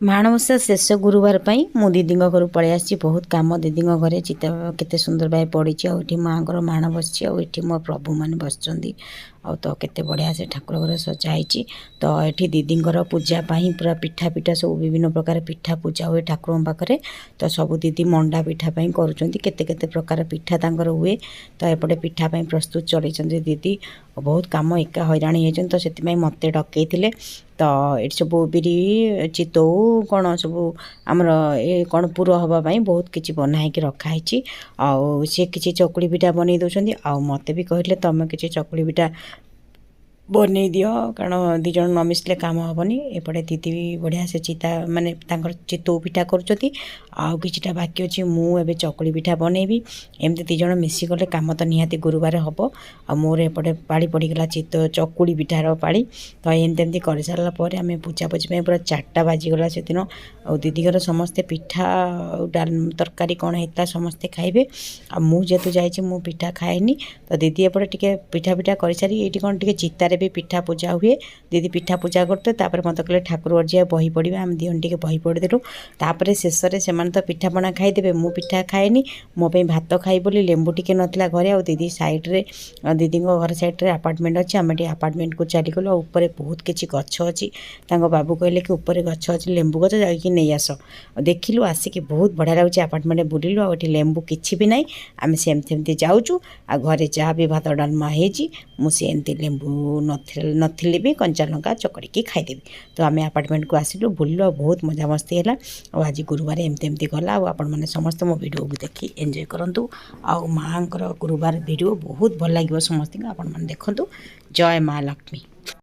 माणवसा शेष गुरुवार मु दीदी घर पलि आसी बहुत कम दीदी घरे चिता केते सुंदर भाई पड़ी आठी माँ माण बस मो प्रभु मैंने बस तो केते बढ़िया से ठाकुर घर सजाई तो ये दीदी पूजा पूरा पिठा पिठा सब विभिन्न प्रकार पिठा पूजा हुए ठाकुर पाखे तो सब दीदी मंडा पिठापाई करते प्रकार पिठा तांकर हुए तो एपटे पिठापाई प्रस्तुत चलते दीदी बहुत कम एका हैराणी होती तो से मत डकई तो ये सब बिरी चितौ कौन सब आमर ये कौन पुर हाँपाई बहुत किसी बनाई रखाई आउ सी किसी चकुली पिठा बनई दौरान आउ मत भी कहले तुम किसी चकुली पिठा बनई दियो कारण दीज न मिसले काम हेनी एपटे दीदी भी बढ़िया से चिता माने चितौ पिठा कर आउ किछिटा बाकी अच्छी मुझे चकुली पिठा बनैबी एमती दीज मिसिगले काम तो निहाती गुरुवार हम आ मोर एपटे पाड़ी पड़गला चकुली पिठार पाड़ी तो एमती कर सारापर आम पूजापूजी पूरा 4टा बाजिगला से दिन आ दीदी घर समस्ते पिठा तरकारी कौन होता समस्ते खाइबे आ मुझे जाइए मु पिठा खाएनी तो दीदी एपटे टिके पिठा पिठा कर सारी ये कौन टे चितार भी पिठा पूजा हुए दीदी पिठा पूजा करते मत कहले ठाकुर जी बही पड़ा आम दिहन टे बही पढ़ीदेलु तापर शेष में तो पिठापणा खाईदे मु पिठा खाएनी मो भात खाई बोली लेंबू टिके नथिला घरे आ दीदी सैड्रे दीदी घर सैड्रे आपार्टमेंट अच्छे आम आपार्टमेंट को चलीगलु ऊपर बहुत किसी गछ अच्छी बाबू कहले कि ऊपर गछ अच्छी लेंबू गछ जाकि नहीं आस देखिलु आसिक बहुत बढ़िया लगे आपार्टमेंट बुलिलु आठी लेंबू किसी भी ना आम सेमती जाऊँ आ घरे जहाँ भी भात डालमा होती एमती लेंबू नथिले भी कंचा लंका चकड़ी खाईदेवी तो आम आपार्टमेंट को आसिलु बुलिलु बहुत मजा मस्ती है आज गुरुवार एमती गला आपण मैंने समस्त मो वीडियो को देखी एंजॉय करंतु आ माँ गुरुवार वीडियो बहुत भल लगे समस्त आपण मैंने देखंतु जय माँ लक्ष्मी।